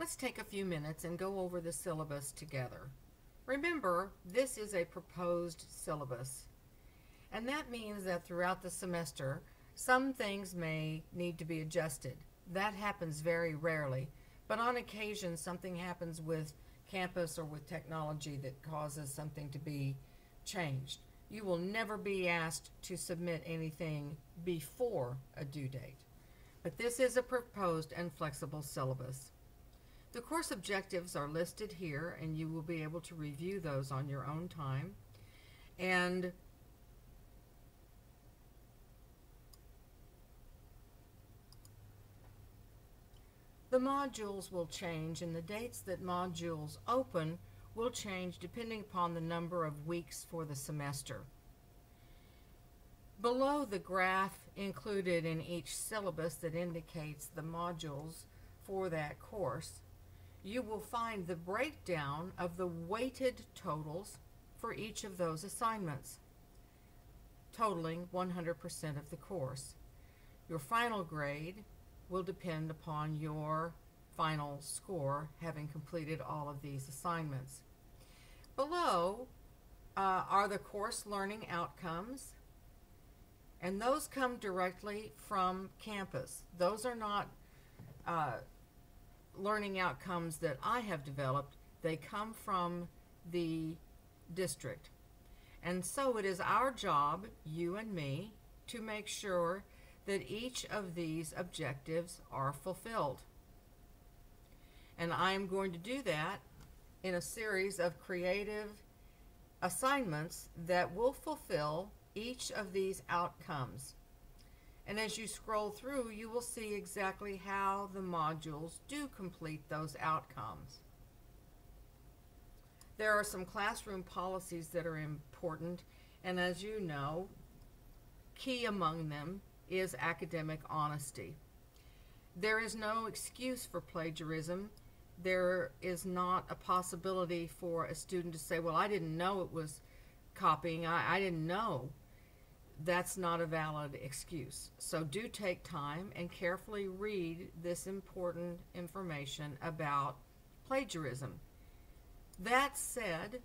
Let's take a few minutes and go over the syllabus together. Remember, this is a proposed syllabus, and that means that throughout the semester, some things may need to be adjusted. That happens very rarely, but on occasion something happens with campus or with technology that causes something to be changed. You will never be asked to submit anything before a due date, but this is a proposed and flexible syllabus. The course objectives are listed here, and you will be able to review those on your own time. And the modules will change, and the dates that modules open will change depending upon the number of weeks for the semester. Below the graph included in each syllabus that indicates the modules for that course, you will find the breakdown of the weighted totals for each of those assignments, totaling 100% of the course. Your final grade will depend upon your final score, having completed all of these assignments. Below are the course learning outcomes, and those come directly from campus. Those are not learning outcomes that I have developed. They come from the district. And so it is our job, you and me, to make sure that each of these objectives are fulfilled. And I am going to do that in a series of creative assignments that will fulfill each of these outcomes. And as you scroll through, you will see exactly how the modules do complete those outcomes. There are some classroom policies that are important, and as you know, key among them is academic honesty. There is no excuse for plagiarism. There is not a possibility for a student to say, well, I didn't know it was copying. I didn't know. That's not a valid excuse. So do take time and carefully read this important information about plagiarism. That said,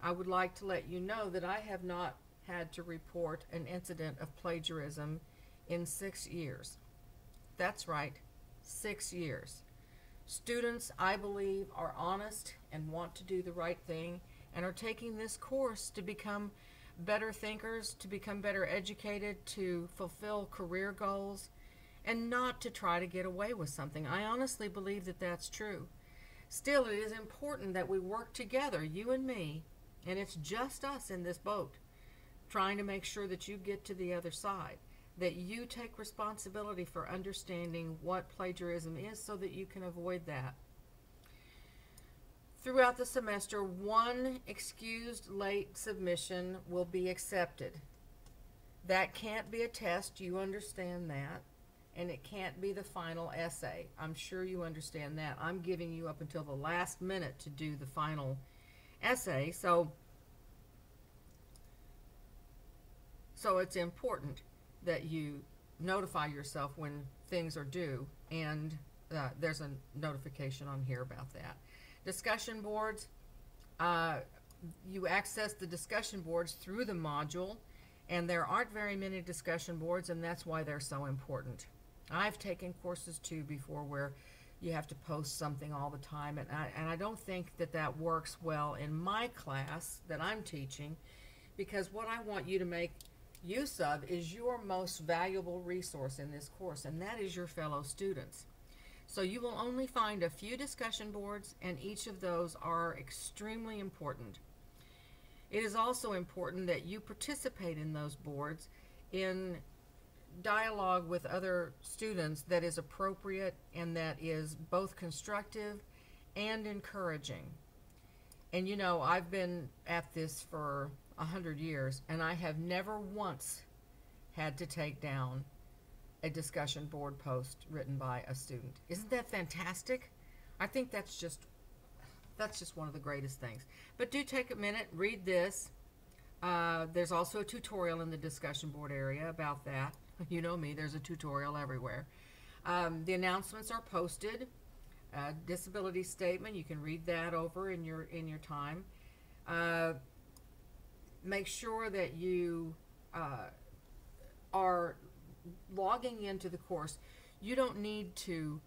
I would like to let you know that I have not had to report an incident of plagiarism in 6 years. That's right, 6 years. Students, I believe, are honest and want to do the right thing and are taking this course to become better thinkers, to become better educated, to fulfill career goals, and not to try to get away with something. I honestly believe that that's true. Still, it is important that we work together, you and me, and it's just us in this boat, trying to make sure that you get to the other side, that you take responsibility for understanding what plagiarism is so that you can avoid that. Throughout the semester, one excused late submission will be accepted. That can't be a test, you understand that, and it can't be the final essay. I'm sure you understand that. I'm giving you up until the last minute to do the final essay, so it's important that you notify yourself when things are due, and there's a notification on here about that. Discussion boards, you access the discussion boards through the module, and there aren't very many discussion boards, and that's why they're so important. I've taken courses too before where you have to post something all the time, and I don't think that that works well in my class that I'm teaching, because what I want you to make use of is your most valuable resource in this course, and that is your fellow students. So you will only find a few discussion boards, and each of those are extremely important. It is also important that you participate in those boards in dialogue with other students that is appropriate and that is both constructive and encouraging. And you know, I've been at this for 100 years, and I have never once had to take down a discussion board post written by a student. Isn't that fantastic? I think that's just one of the greatest things. But do take a minute, read this. There's also a tutorial in the discussion board area about that. You know me, there's a tutorial everywhere. The announcements are posted. Disability statement, you can read that over in your time. Make sure that you are logging into the course. You don't need to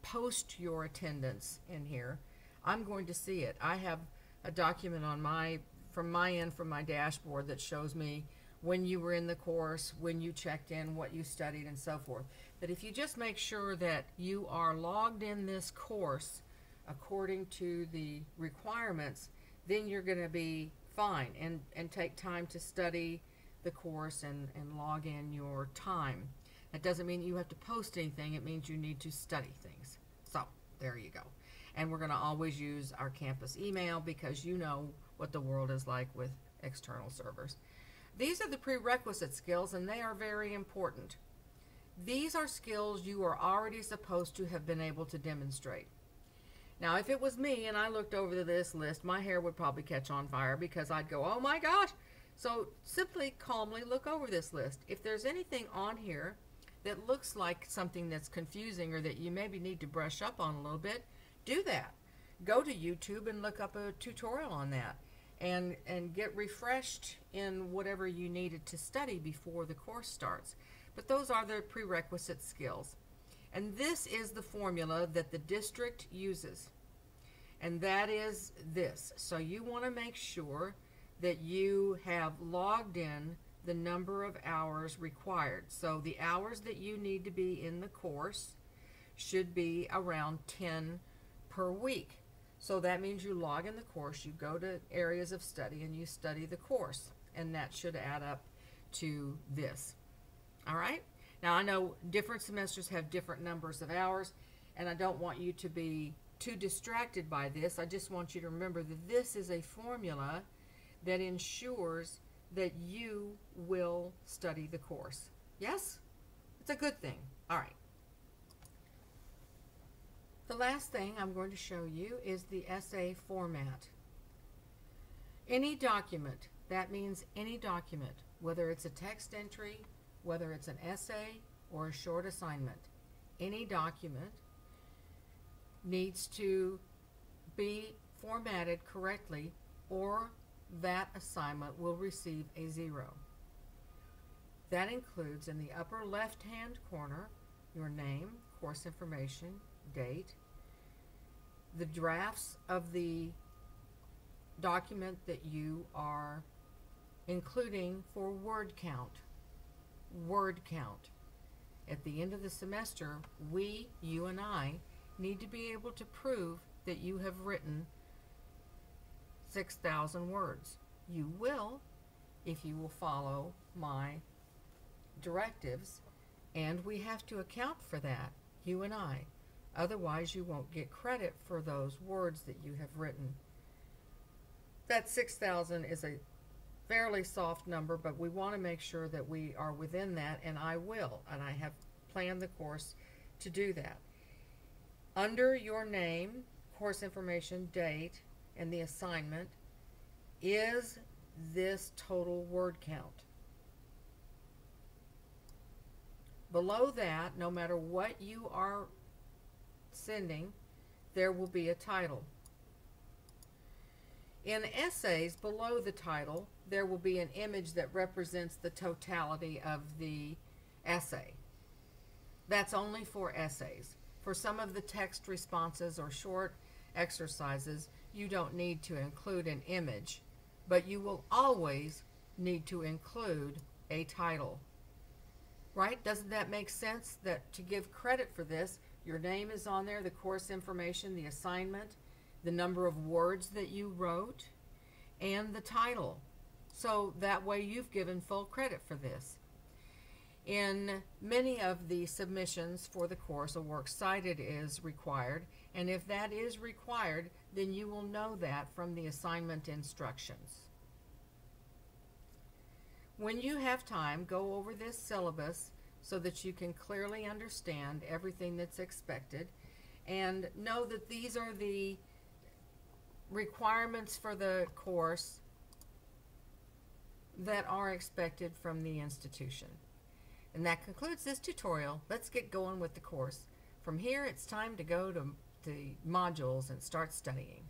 post your attendance in here. I'm going to see it. I have a document on from my dashboard that shows me when you were in the course, when you checked in, what you studied, and so forth. But if you just make sure that you are logged in this course according to the requirements, then you're going to be fine, and take time to study the course and log in your time. That doesn't mean you have to post anything. It means you need to study things. So there you go. And we're going to always use our campus email, because you know what the world is like with external servers. These are the prerequisite skills, and they are very important. These are skills you are already supposed to have been able to demonstrate. Now, if it was me and I looked over this list, my hair would probably catch on fire, because I'd go, oh my gosh. So simply calmly look over this list. If there's anything on here that looks like something that's confusing, or that you maybe need to brush up on a little bit, do that. Go to YouTube and look up a tutorial on that, and get refreshed in whatever you needed to study before the course starts. But those are the prerequisite skills. And this is the formula that the district uses. And that is this. So you want to make sure that you have logged in the number of hours required. So the hours that you need to be in the course should be around 10 per week. So that means you log in the course, you go to areas of study, and you study the course. And that should add up to this. All right? Now, I know different semesters have different numbers of hours, and I don't want you to be too distracted by this. I just want you to remember that this is a formula that ensures that you will study the course. Yes? It's a good thing. All right. The last thing I'm going to show you is the essay format. Any document, that means any document, whether it's a text entry, whether it's an essay or a short assignment, any document needs to be formatted correctly, or that assignment will receive a 0. That includes, in the upper left-hand corner, your name, course information, date, the drafts of the document that you are including for word count. Word count. At the end of the semester, you and I, need to be able to prove that you have written 6,000 words. You will, if you will follow my directives, and we have to account for that, you and I. Otherwise, you won't get credit for those words that you have written. That 6,000 is a fairly soft number, but we want to make sure that we are within that, and I will, and I have planned the course to do that. Under your name, course information, date, and the assignment is this total word count. Below that, no matter what you are sending, there will be a title. In essays, below the title, there will be an image that represents the totality of the essay. That's only for essays. For some of the text responses or short exercises, you don't need to include an image, but you will always need to include a title. Right? Doesn't that make sense? That to give credit for this, your name is on there, the course information, the assignment, the number of words that you wrote, and the title. So that way you've given full credit for this. In many of the submissions for the course, a works cited is required, and if that is required, then you will know that from the assignment instructions. When you have time, go over this syllabus so that you can clearly understand everything that's expected, and know that these are the requirements for the course that are expected from the institution. And that concludes this tutorial. Let's get going with the course. From here, it's time to go to the modules and start studying.